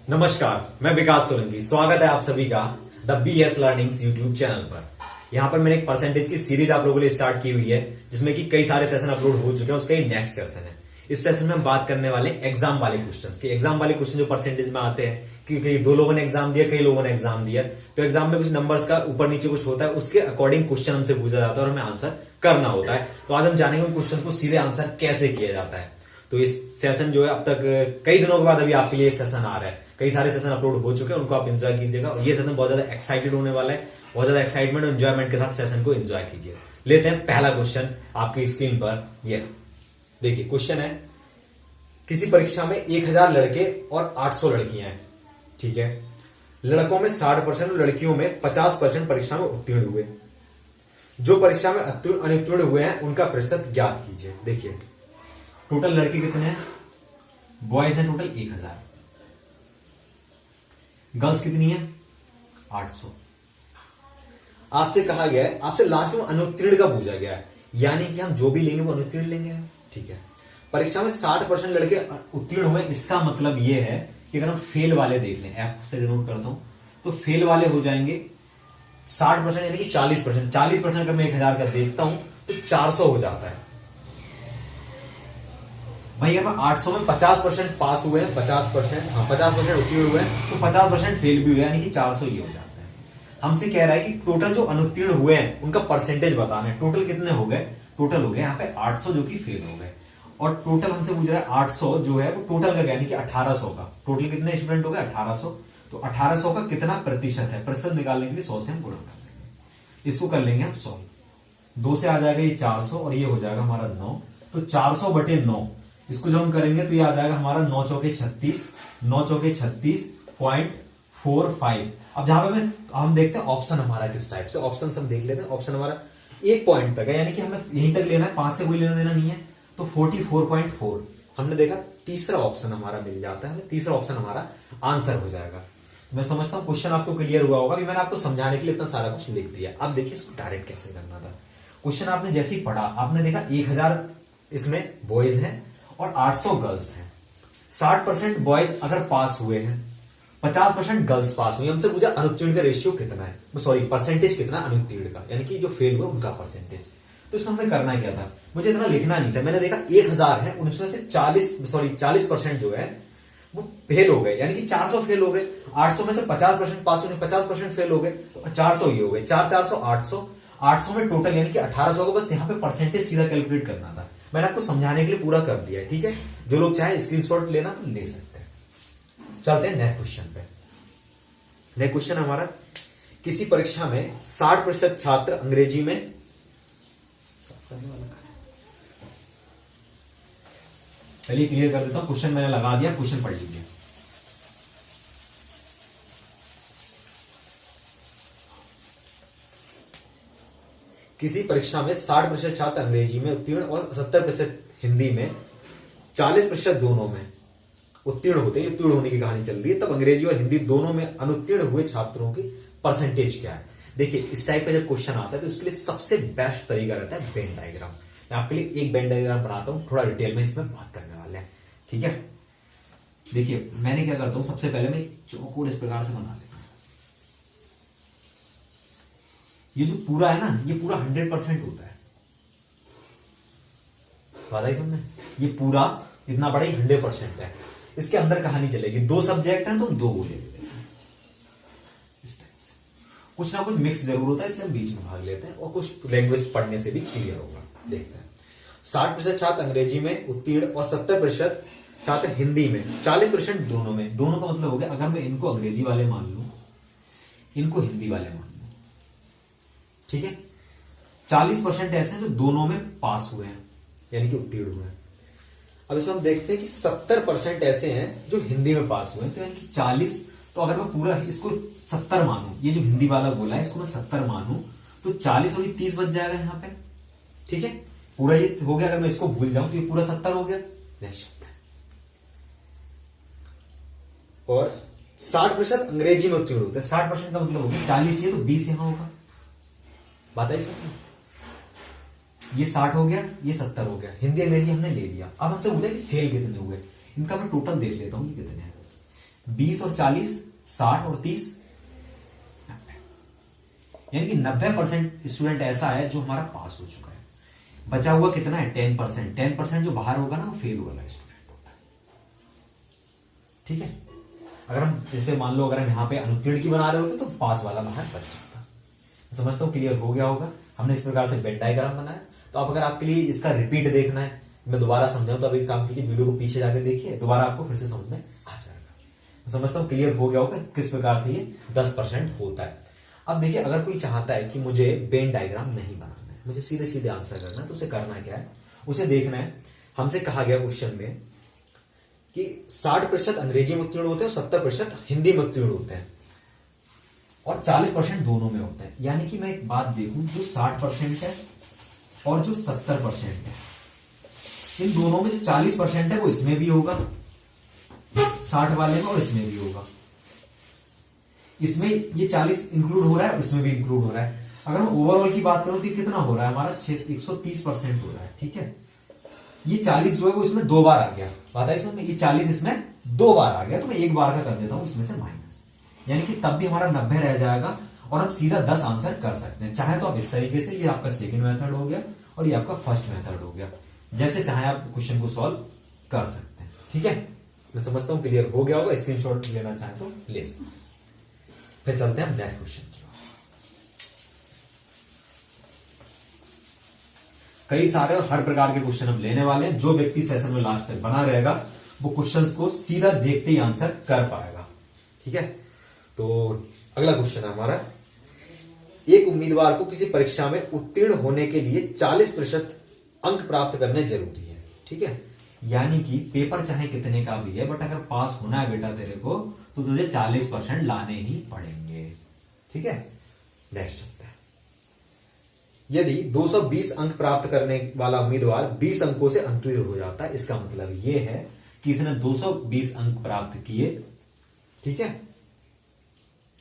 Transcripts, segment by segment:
नमस्कार, मैं विकास सोलंकी। स्वागत है आप सभी का the BS learnings YouTube channel पर। यहाँ पर मैंने एक परसेंटेज की सीरीज आप लोगों के लिए स्टार्ट की हुई है, जिसमें कि कई सारे सेशन अपलोड हो चुके हैं। उसका ये नेक्स्ट सेशन है। इस सेशन में हम बात करने वाले एग्जाम वाले क्वेश्चंस की। एग्जाम वाले क्वेश्चन जो परसेंटेज में आते हैं कि कई दो लोगों ने एग्जाम दिया, कई लोगों ने एग्जाम दिया, तो एग्जाम में कुछ नंबर्स का ऊपर नीचे कुछ होता है, उसके अकॉर्डिंग क्वेश्चन हमसे पूछा जाता है और हमें आंसर करना होता है। तो आज हम जानेंगे उन क्वेश्चन को सीधे आंसर कैसे किया जाता है। तो इस सेशन जो है अब तक कई दिनों के बाद अभी आपके लिए सेशन आ रहा है। कई सारे सेशन अपलोड हो चुके हैं, उनको आप एंजॉय कीजिएगा। और ये सेशन बहुत ज्यादा एक्साइटेड होने वाला है। बहुत ज्यादा एक्साइटमेंट और एंजॉयमेंट के साथ सेशन को एंजॉय कीजिए। लेते हैं पहला क्वेश्चन आपकी स्क्रीन पर। ये देखिए क्वेश्चन है, किसी परीक्षा में 1000 लड़के और 800 लड़कियां हैं। ठीक है, लड़कों में 60% और लड़कियों में 50% परीक्षा में उत्तीर्ण हुए। जो परीक्षा में अनुत्तीर्ण हुए हैं उनका प्रतिशत ज्ञात कीजिए। देखिए टोटल लड़के कितने हैं, बॉयज हैं टोटल 1000, गर्ल्स कितनी है 800। आपसे कहा गया है, आपसे लास्ट में अनुत्तीर्ण का पूछा गया है, यानी कि हम जो भी लेंगे वो अनुत्तीर्ण लेंगे। ठीक है, परीक्षा में 60% लड़के उत्तीर्ण हुए, इसका मतलब यह है कि अगर हम फेल वाले देख लें, एफ से डिनोट करता हूं, तो फेल वाले हो जाएंगे 60% यानी कि 40%। 40% अगर मैं 1000 का देखता हूं तो 400 हो जाता है। भाई अगर 800 में 50% पास हुए हैं, 50%, हाँ 50% उत्तीर्ण हुए हैं, तो 50% फेल भी हुए, यानी कि 400 ये हो जाता है। हमसे कह रहा है कि टोटल जो अनुत्तीर्ण हुए हैं उनका परसेंटेज बताना है। टोटल कितने हो गए, टोटल हो गए यहाँ पे 800 जो कि फेल हो गए। और टोटल हमसे पूछ रहा है 800 जो है वो टोटल का, यानी कि 1800 का। टोटल कितने स्टूडेंट हो गए 1800, तो 1800 का कितना प्रतिशत है, प्रतिशत निकालने के लिए 100 से हम गुणा कर देंगे। इसको कर लेंगे हम 100, 2 से आ जाएगा ये 400 और ये हो जाएगा हमारा 9, तो 400 बटे 9, इसको जब हम करेंगे तो ये आ जाएगा हमारा 9 चौके 36, 9 चौके 36.45। अब जहां पे हम देखते हैं ऑप्शन हमारा किस टाइप से, ऑप्शन हम देख लेते हैं। ऑप्शन हमारा 1 पॉइंट तक है, यानी कि हमें यहीं तक लेना है, 5 से कोई लेना देना नहीं है, तो 44.4 हमने देखा। तीसरा ऑप्शन हमारा मिल जाता है, तीसरा ऑप्शन हमारा आंसर हो जाएगा। मैं समझता हूं क्वेश्चन आपको क्लियर हुआ होगा। अभी मैंने आपको समझाने के लिए इतना सारा कुछ लिख दिया। अब देखिए इसको डायरेक्ट कैसे करना था। क्वेश्चन आपने जैसे ही पढ़ा, आपने देखा 1000 इसमें बॉयज हैं और 800 गर्ल्स हैं। 60% बॉयज अगर पास हुए हैं, 50% गर्ल्स पास हुई। हमसे पूछा अनुत्तीर्ण का रेशियो कितना है, सॉरी परसेंटेज कितना अनुत्तीर्ण का, यानी कि जो फेल हुए उनका परसेंटेज। तो इसमें हमें करना क्या था, मुझे इतना लिखना नहीं था। मैंने देखा 1000 है, उनमें से 40% जो है वो फेल हो गए, यानी कि 400 फेल हो गए। 800 में से 50% पास हुए, 50% फेल हो गए, तो 400 ये हो गए। 400 800, 800 में टोटल यानी कि 1800 को बस यहाँ पे परसेंटेज सीधा कैलकुलेट करना था। मैंने आपको समझाने के लिए पूरा कर दिया है। ठीक है, जो लोग चाहे स्क्रीनशॉट लेना ले सकते हैं। चलते हैं नेक्स्ट क्वेश्चन पे। नेक्स्ट क्वेश्चन हमारा, किसी परीक्षा में 60% छात्र अंग्रेजी में, चलिए क्लियर कर देता हूं। क्वेश्चन मैंने लगा दिया, क्वेश्चन पढ़ लीजिए। किसी परीक्षा में 60% छात्र अंग्रेजी में उत्तीर्ण और 70% हिंदी में, 40% दोनों में उत्तीर्ण होते हैं। उत्तीर्ण होने की कहानी चल रही है। तब अंग्रेजी और हिंदी दोनों में अनुत्तीर्ण हुए छात्रों की परसेंटेज क्या है। देखिए इस टाइप का जब क्वेश्चन आता है तो उसके लिए सबसे बेस्ट तरीका रहता है वेन डायग्राम। मैं आपके लिए एक वेन डायग्राम बनाता हूं, थोड़ा डिटेल में इसमें बात करने वाले हैं। ठीक है, देखिए मैंने क्या करता हूं, सबसे पहले मैं चौकोर इस प्रकार से बना लेता हूं। ये जो पूरा है ना, ये पूरा 100% होता है, वादा ही समझे। ये पूरा इतना बड़ा ही 100% है। इसके अंदर कहानी चलेगी, 2 सब्जेक्ट हैं तो हम 2 बोले इस टाइप से। कुछ ना कुछ मिक्स जरूर होता है, इसलिए हम बीच में भाग लेते हैं और कुछ लैंग्वेज पढ़ने से भी क्लियर होगा। देखते हैं, 60% छात्र अंग्रेजी में उत्तीर्ण और 70% छात्र हिंदी में, 40% दोनों में। दोनों का मतलब हो गया, अगर मैं इनको अंग्रेजी वाले मान लूं, इनको हिंदी वाले मान लूं, ठीक है। 40% ऐसे हैं जो दोनों में पास हुए हैं, यानी कि उत्तीर्ण हुए हैं। अब इसमें हम देखते हैं कि 70% ऐसे हैं जो हिंदी में पास हुए हैं, तो यानी कि 40। तो अगर मैं पूरा इसको 70 मानूं, ये जो हिंदी वाला बोला है इसको मैं 70 मानूं, तो 40 और 30 बच जाएगा यहां पे। ठीक है, पूरा ये हो गया। अगर मैं इसको भूल जाऊं तो ये पूरा 70 हो गया। नेक्स्ट और 60% अंग्रेजी में उत्तीर्ण होते हैं। 60% का मतलब हो गया 40 ये तो 20 यहां होगा। बात है इसमें, ये 60 हो गया, ये 70 हो गया। हिंदी अंग्रेजी हमने ले लिया। अब हमसे पूछा कि फेल कितने हुए, इनका मैं टोटल देख लेता हूं कि कितने हैं। 20 और 40, 60 और 30, 90। यानी कि 90% स्टूडेंट ऐसा है जो हमारा पास हो चुका है। बचा हुआ कितना है? 10%। 10% जो बाहर होगा ना वो फेल वाला स्टूडेंट होता है। ठीक है, अगर हम जैसे मान लो अगर हम यहाँ पे अनुत्तीर्ण की बना रहे होते तो पास वाला बाहर बच जाता। समझता हूँ क्लियर हो गया होगा। हमने इस प्रकार से वेन डायग्राम बनाया। तो अब अगर आपके लिए इसका रिपीट देखना है, मैं दोबारा समझाऊं तो अभी काम कीजिए, वीडियो को पीछे जाकर देखिए, दोबारा आपको फिर से समझ में आ जाएगा। समझता हूँ क्लियर हो गया होगा किस प्रकार से ये 10% होता है। अब देखिए, अगर कोई चाहता है कि मुझे वेन डायग्राम नहीं बनाना है, मुझे सीधे सीधे आंसर करना है, तो उसे करना क्या है? उसे देखना है, हमसे कहा गया क्वेश्चन में कि 60% अंग्रेजी में उत्तीर्ण होते हैं और 70% हिंदी में उत्तीर्ण होते हैं और 40% दोनों में होते हैं। यानी कि मैं एक बात देखूं, जो 60% है और जो 70% है, इन दोनों में जो 40% है वो इसमें भी होगा, 60 वाले में, और इसमें भी होगा। इसमें ये 40 इंक्लूड हो रहा है और इसमें भी इंक्लूड हो रहा है। अगर मैं ओवरऑल की बात करूं तो कितना हो रहा है हमारा? 130% हो रहा है। ठीक है, ये 40 जो है वो इसमें 2 बार आ गया। बात है इसमें, ये 40 इसमें 2 बार आ गया, तो मैं 1 बार का कर देता हूं इसमें से माइनस, यानी कि तब भी हमारा 90 रह जाएगा और हम सीधा 10 आंसर कर सकते हैं। चाहे तो आप इस तरीके से, ये आपका सेकंड मेथड हो गया और ये आपका फर्स्ट मेथड हो गया। जैसे चाहे आप क्वेश्चन को सॉल्व कर सकते हैं। ठीक है, मैं समझता हूं क्लियर हो गया होगा। स्क्रीनशॉट लेना चाहे तो ले सकते हैं। फिर चलते हैं नेक्स्ट क्वेश्चन की ओर। कई सारे और हर प्रकार के क्वेश्चन हम लेने वाले हैं। जो व्यक्ति सेशन में लास्ट तक बना रहेगा वो क्वेश्चंस को सीधा देखते ही आंसर कर पाएगा। ठीक है, तो अगला क्वेश्चन है हमारा, एक उम्मीदवार को किसी परीक्षा में उत्तीर्ण होने के लिए 40% अंक प्राप्त करने जरूरी है। ठीक है, यानी कि पेपर चाहे कितने का भी है, बट अगर पास होना है बेटा तेरे को, तो तुझे 40% लाने ही पड़ेंगे। ठीक है, नेक्स्ट चलते हैं। यदि 220 अंक प्राप्त करने वाला उम्मीदवार 20 अंकों से उत्तीर्ण हो जाता है, इसका मतलब यह है कि इसने 220 अंक प्राप्त किए। ठीक है,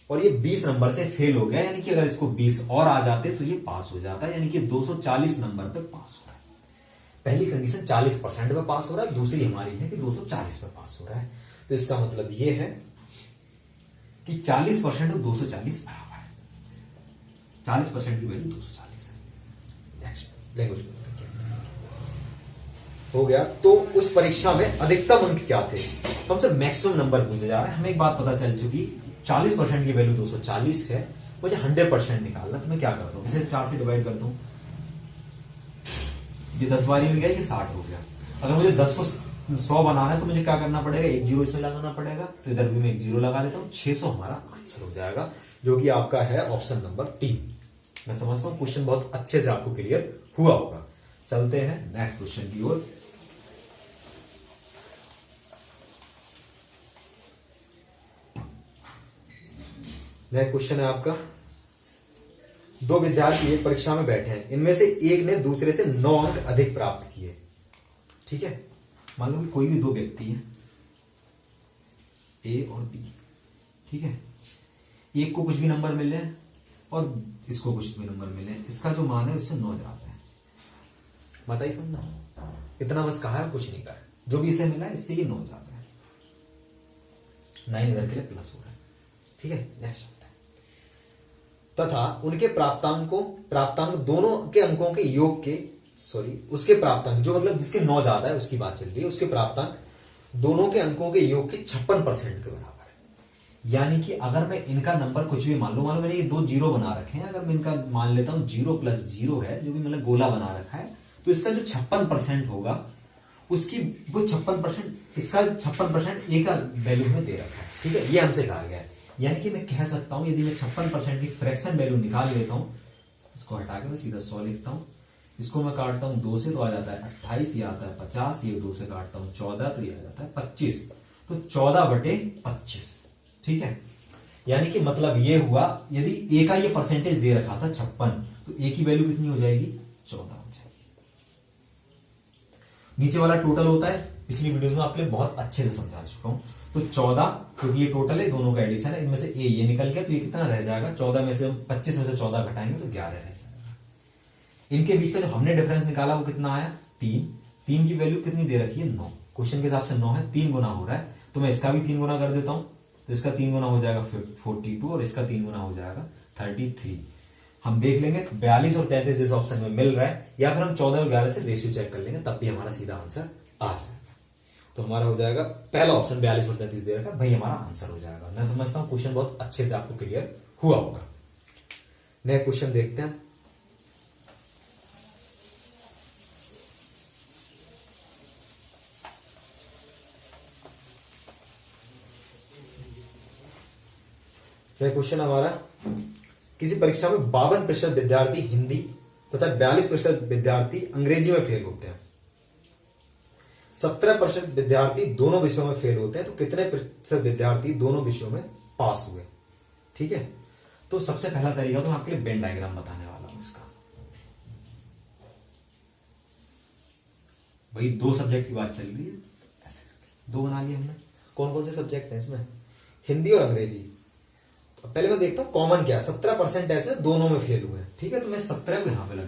और ये 20 नंबर से फेल हो गया, यानी कि अगर इसको 20 और आ जाते तो ये पास हो जाता है, यानी कि 240 नंबर पे पास हो रहा है। पहली कंडीशन 40% पे पास हो रहा है, दूसरी हमारी है कि 240 पे पास हो रहा है। तो इसका मतलब ये है कि 40% और 240 बराबर है। 40% की वैल्यू 240 है। नेक्स्ट लैंग्वेज हो गया। तो उस परीक्षा में अधिकतम अंक क्या थे? तो हमसे मैक्सिमम नंबर पूछे जा रहे हैं। हमें एक बात पता चल चुकी, 40% की वैल्यू 240 है, मुझे 100% निकालना। तो मैं क्या करता हूं, इसे 4 से डिवाइड करता हूं, ये 10 बारी में गया, ये 60 हो गया। अगर मुझे 10 को 100 बनाना है तो मुझे क्या करना पड़ेगा? एक जीरो इसमें लगाना पड़ेगा। तो इधर भी मैं एक जीरो लगा देता हूं, 600 हमारा आंसर हो जाएगा, जो कि आपका है ऑप्शन नंबर 3। मैं समझता हूं क्वेश्चन बहुत अच्छे से आपको क्लियर हुआ होगा। चलते हैं नेक्स्ट क्वेश्चन की ओर। नेक्स्ट क्वेश्चन है आपका, दो विद्यार्थी एक परीक्षा में बैठे हैं, इनमें से एक ने दूसरे से 9 अंक अधिक प्राप्त किए। ठीक है, मान लो कि कोई भी दो व्यक्ति है, ए और बी। ठीक है, एक को कुछ भी नंबर मिले और इसको कुछ भी नंबर मिले, इसका जो मान है उससे 9 जाता है। बताइए, समझना, इतना बस कहा है, कुछ नहीं कहा। जो भी इसे मिला है इससे ये 9 जाता है, 9 इधर के लिए प्लस हो रहा है। ठीक है, नेक्स्ट तथा उनके प्राप्तांक दोनों के अंकों के योग के उसके प्राप्तांक, जो मतलब जिसके 9 ज्यादा है उसकी बात चल रही है, उसके प्राप्तांक दोनों के अंकों के योग के 56% के बराबर है। यानी कि अगर मैं इनका नंबर कुछ भी मान लो मैंने ये 2 जीरो बना रखे हैं, अगर मैं इनका मान लेता हूं 0 + 0 है, जो भी मैंने गोला बना रखा है, तो इसका जो 56% होगा उसकी वो 56%, इसका 56% ए का वैल्यू में दे रखा है। ठीक है, ये हमसे कहा गया है। यानी कि मैं कह सकता हूं, यदि मैं 56% की फ्रैक्शन वैल्यू निकाल लेता हूं, इसको हटा के मैं सीधा 100 लिखता हूं, इसको मैं काटता हूं 2 से तो आ जाता है 28, ये आता है 50, ये 2 से काटता हूं 14 तो ये आ जाता है 25, तो 14/25। ठीक है, यानी कि मतलब ये हुआ, यदि ए का ये परसेंटेज दे रखा था 56, तो ए की वैल्यू कितनी हो जाएगी? 14 हो जाएगी। नीचे वाला टोटल होता है, पिछली वीडियोस में आपके लिए बहुत अच्छे से समझा चुका हूं। तो 14, क्योंकि ये टोटल है, दोनों का एडिशन है, इनमें से ये निकल गया, तो ये कितना रह जाएगा? 14 में से 25 में से 14 घटाएंगे तो 11 रह जाएगा। इनके बीच का जो हमने डिफरेंस निकाला वो कितना आया? 3। 3 की वैल्यू कितनी दे रखी है? 9। क्वेश्चन के हिसाब से 9 है, 3 गुना हो रहा है, तो मैं इसका भी 3 गुना कर देता हूं, तो इसका 3 गुना हो जाएगा 42 और इसका 3 गुना हो जाएगा 33। हम देख लेंगे 42 और 33 जिस ऑप्शन में मिल रहा है, या फिर हम 14 और 11 से रेशियो चेक कर लेंगे, तब भी हमारा सीधा आंसर आ जाएगा। तो हमारा हो जाएगा पहला ऑप्शन 42 और 33 दे रखा है, भाई हमारा आंसर हो जाएगा। मैं समझता हूं क्वेश्चन बहुत अच्छे से आपको क्लियर हुआ होगा। नेक्स्ट क्वेश्चन देखते हैं। यह क्वेश्चन हमारा, किसी परीक्षा में 52% विद्यार्थी हिंदी तथा 42% विद्यार्थी अंग्रेजी में फेल होते हैं, 17% विद्यार्थी दोनों विषयों में फेल होते हैं, तो कितने प्रतिशत विद्यार्थी दोनों विषयों में पास हुए। ठीक है, तो सबसे पहला तरीका तो मैं आपके लिए वेन डायग्राम बताने वाला हूं इसका। वही 2 सब्जेक्ट की बात चल रही है, ऐसे 2 बना लिए हमने। कौन कौन से सब्जेक्ट हैं इसमें? हिंदी और अंग्रेजी। पहले मैं देखता हूं कॉमन क्या है। 17% ऐसे दोनों में फेल हुए हैं। ठीक है, तो मैं 17 को यहां पे रख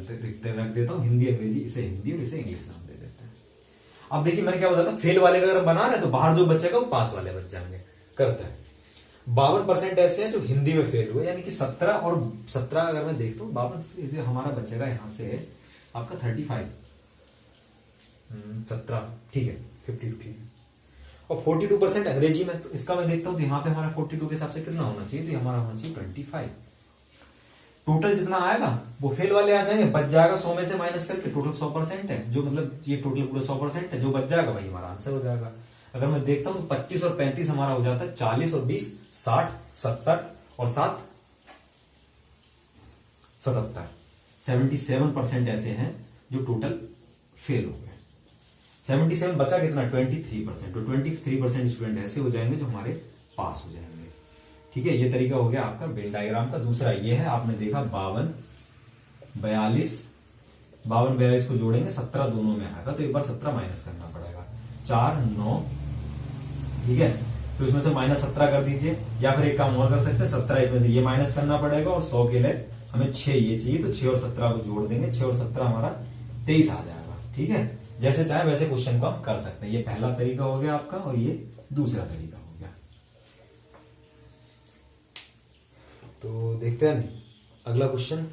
देता हूं, हिंदी अंग्रेजी, इसे हिंदी और इसे इंग्लिश नाम दे देते हैं। अब देखिए मैंने क्या बताया था, फेल वाले अगर हम बना रहे तो बाहर जो बचेगा वो पास वाले बच जाएंगे। करता है 52% ऐसे हैं जो हिंदी में फेल हुए, यानी कि 17 और 17 अगर मैं देखता हूँ 52 हमारा बचेगा यहां से आपका 35, 17, ठीक है 50-50। और 42% अंग्रेजी में, तो इसका मैं देखता हूं तो यहां पे हमारा 42 के हिसाब से कितना होना चाहिए, तो हमारा होना चाहिए 25। टोटल जितना आएगा वो फेल वाले आ जाएंगे, बच जाएगा 100 में से माइनस करके, टोटल 100% है, जो मतलब ये टोटल पूरा 100% है, जो बच जाएगा वही हमारा आंसर हो जाएगा। अगर मैं देखता हूं तो 25 और 35 हमारा हो जाता है 40 और 20 60, 70 और 7 77। 77% ऐसे हैं जो टोटल फेल हो गए। 77 बचा कितना, 23%। तो 23% स्टूडेंट ऐसे हो जाएंगे जो हमारे पास हो जाएंगे। ठीक है, ये तरीका हो गया आपका वेन डायग्राम का। दूसरा ये है, आपने देखा 52 42 को जोड़ेंगे 17 दोनों में आएगा, तो एक बार 17 माइनस करना पड़ेगा, 4 9। ठीक है, तो इसमें से -17 कर दीजिए, या फिर एक काम और कर सकते हैं, 17 इसमें से ये माइनस करना पड़ेगा, और 100 के लिए हमें 6 ये चाहिए, तो 6 और 17 को जोड़ देंगे, 6 और 17 हमारा 23 आ जाएगा। ठीक है, जैसे चाहे वैसे क्वेश्चन को हम कर सकते हैं। ये पहला तरीका हो गया आपका, और ये दूसरा तरीका हो गया। तो देखते हैं अगला क्वेश्चन।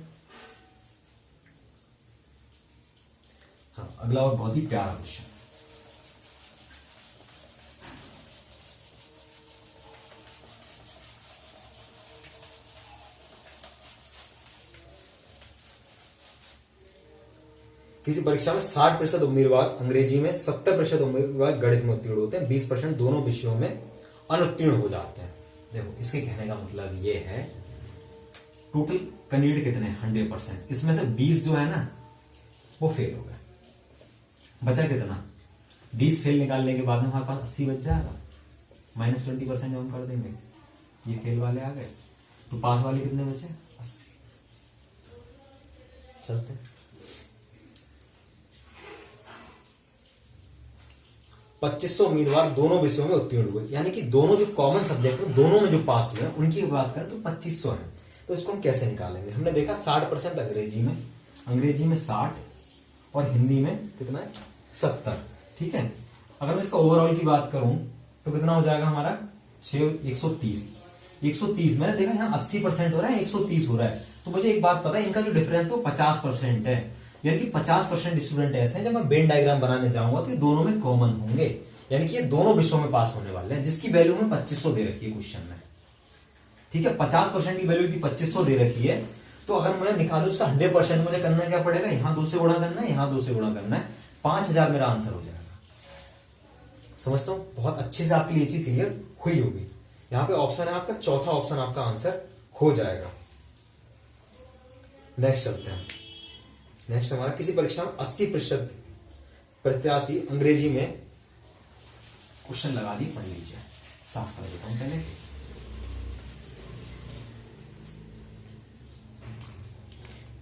हाँ, अगला और बहुत ही प्यारा क्वेश्चन। किसी परीक्षा में 60% उम्मीदवार अंग्रेजी में, 70% उम्मीदवार गणित में उत्तीर्ण होते हैं, 20% दोनों विषयों में अनुत्तीर्ण हो जाते हैं। देखो, इसके कहने का मतलब ये है, टोटल कैंडिडेट कितने हैं 100%, इसमें से 20 जो है ना वो फेल हो गए, बचा कितना 20 फेल निकालने के बाद में हमारे पास 80 बच जाएगा, -20% जब हम कर देंगे, ये फेल वाले आ गए, तो पास वाले कितने बचे 80। चलते हैं, 2500 उम्मीदवार दोनों विषयों में उत्तीर्ण हुए, यानी कि दोनों जो कॉमन सब्जेक्ट में दोनों में जो पास हुए हैं उनकी बात करें तो 2500 है। तो इसको हम कैसे निकालेंगे? हमने देखा 60% अंग्रेजी में 60 और हिंदी में कितना है 70। ठीक है, अगर मैं इसका ओवरऑल की बात करूं तो कितना हो जाएगा हमारा 130। मैंने देखा यहाँ 80% हो रहा है, 130 हो रहा है, तो मुझे एक बात पता है, इनका जो डिफरेंस है वो 50% है, यानी कि 50% स्टूडेंट ऐसे हैं जब मैं वेन डायग्राम बनाने जाऊंगा तो ये दोनों में कॉमन होंगे, यानी कि ये दोनों विषयों में पास होने वाले हैं, जिसकी वैल्यू में 2500 दे रखी है क्वेश्चन में। ठीक है, 50% की वैल्यू की 2500 दे रखी है, तो अगर मैं निकालू उसका 100%, मुझे करना क्या पड़ेगा, यहां 2 से गुणा करना है, यहां 2 से गुणा करना है, 5000 मेरा आंसर हो जाएगा। समझता हूं बहुत अच्छे से आपके लिए चीज क्लियर हुई होगी। यहां पे ऑप्शन है आपका, चौथा ऑप्शन आपका आंसर हो जाएगा। नेक्स्ट चलते हैं। नेक्स्ट हमारा, किसी परीक्षा में 80% प्रत्याशी अंग्रेजी में, क्वेश्चन लगा दिए, पढ़ लीजिए, साफ कर देता हूं पहले।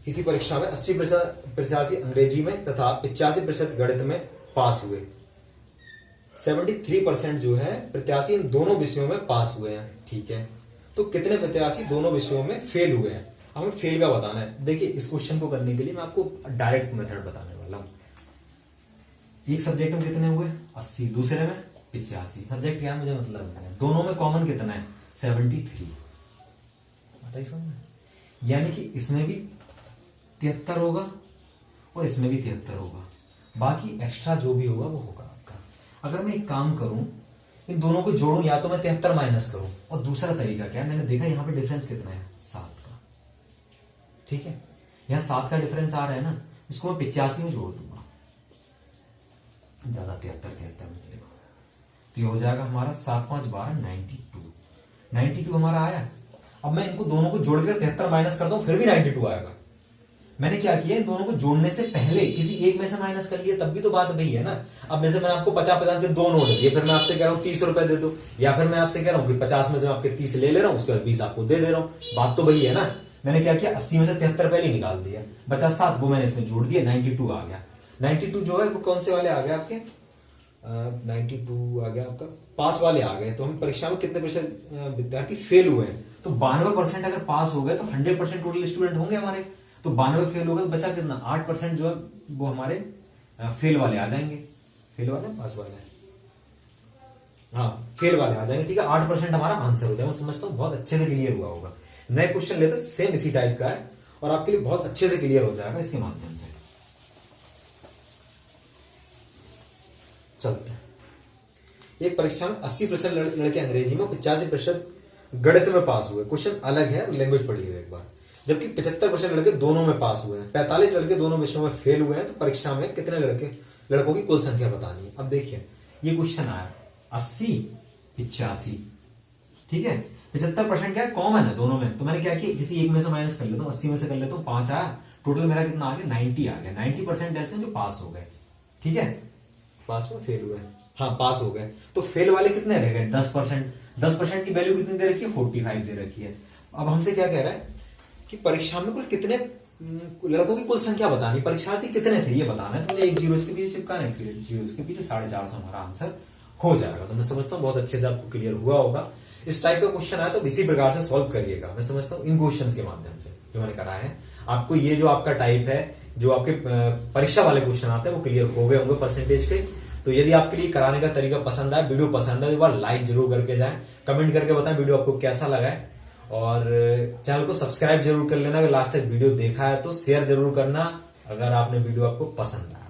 किसी परीक्षा में 80% प्रत्याशी अंग्रेजी में तथा 85% गणित में पास हुए, 73% जो है प्रत्याशी इन दोनों विषयों में पास हुए हैं। ठीक है, तो कितने प्रत्याशी दोनों विषयों में फेल हुए हैं, हमें फेल का बताना है। देखिए, इस क्वेश्चन को करने के लिए मैं आपको डायरेक्ट मेथड बताने वाला हूं। एक सब्जेक्ट में कितने हुए 80, दूसरे में 85। सब्जेक्ट क्या है मुझे मतलब है, दोनों में कॉमन कितना है 73। बताइए समझ में, यानी कि इसमें भी 73 होगा और इसमें भी 73 होगा, बाकी एक्स्ट्रा जो भी होगा वो होगा आपका। अगर मैं एक काम करूं, इन दोनों को जोड़ूं, या तो मैं 73 माइनस करूं, और दूसरा तरीका क्या है, मैंने देखा यहां पे डिफरेंस कितना है 7 का, ठीक है, यहां 7 का डिफरेंस आ रहा है ना, इसको मैं 85 में जोड़ दूंगा, ज्यादा 73 में चलेगा, तो ये हो जाएगा हमारा 7 5 12 92 हमारा आया। अब मैं इनको दोनों को जोड़कर 73 माइनस करता हूं, फिर भी 92 आएगा। मैंने क्या किया, इन दोनों को जोड़ने से पहले किसी एक में से माइनस कर लिया, तब भी तो बात वही है ना। अब जैसे मैंने आपको 50-50 के 2 नोट दिए, फिर मैं आपसे कह रहा हूँ 30 रुपए दे दो, या फिर मैं आपसे कह रहा हूँ कि 50 में से मैं आपके 30 ले रहा हूँ, उसके बाद 20 आपको दे रहा हूँ, बात तो वही है ना। मैंने क्या किया, 80 में से 73 पहले निकाल दिया, बचा 7, वो मैंने इसमें जोड़ दिया, 92 आ गया। 92 जो है वो कौन से वाले आ गए आपके, 92 आ गया आपका पास वाले आ गए। तो हम परीक्षा में कितने % विद्यार्थी फेल हुए हैं, तो 92% अगर पास हो गए तो 100% टोटल स्टूडेंट होंगे हमारे, तो 92 फेल हो गए तो बचा कितना, 8% जो है वो हमारे फेल वाले आ जाएंगे। फेल वाले पास वाले, हाँ फेल वाले आ जाएंगे, ठीक है, 8% हमारा आंसर हो जाएगा। मैं समझता हूँ बहुत अच्छे से क्लियर हुआ होगा। नए क्वेश्चन लेते सेम इसी टाइप का है और आपके लिए बहुत अच्छे से क्लियर हो जाएगा इसके माध्यम से। चलते हैं, एक परीक्षा में 80% लड़के अंग्रेजी में, 85% गणित में पास हुए। क्वेश्चन अलग है, लैंग्वेज पढ़िए एक बार। जबकि 75% लड़के दोनों में पास हुए हैं, 45 लड़के दोनों विषयों में फेल हुए हैं। तो परीक्षा में कितने लड़कों की कुल संख्या बतानी है। अब देखिए ये क्वेश्चन आया 80 85, ठीक है, 75% क्या है, कॉमन है दोनों में, तो मैंने क्या किया, किसी एक में से माइनस कर लेता हूँ, 80 में से कर लेता हूँ, 5 आया, टोटल मेरा कितना आ गया 90 आ गया। 90% ऐसे जो पास हो गए, ठीक है, पास हुए फेल हुए, हाँ पास हो गए। तो फेल वाले कितने रह गए 10%। 10% की वैल्यू कितनी दे रखी है, 45 दे रखी है। अब हमसे क्या कह रहा है कि परीक्षा में कुल कितने लड़कों की कुल संख्या बतानी, परीक्षार्थी कितने थे ये बताना है। तो मुझे एक जीरो इसके पीछे चिपकाना है, फिर जीरो इसके पीछे 450 हमारा आंसर हो जाएगा। तो मैं समझता हूँ बहुत अच्छे से आपको क्लियर हुआ होगा। इस टाइप का क्वेश्चन आया तो इसी प्रकार से सॉल्व करिएगा। मैं समझता हूँ इन क्वेश्चन के माध्यम से जो मैंने करा है, आपको ये जो आपका टाइप है, जो आपके परीक्षा वाले क्वेश्चन आते हैं वो क्लियर हो गए होंगे परसेंटेज के। तो यदि आपके लिए कराने का तरीका पसंद आए, वीडियो पसंद है, तो एक बार लाइक जरूर करके जाएं, कमेंट करके बताएं वीडियो आपको कैसा लगा है, और चैनल को सब्सक्राइब जरूर कर लेना। अगर लास्ट तक वीडियो देखा है तो शेयर जरूर करना अगर आपने वीडियो आपको पसंद आया।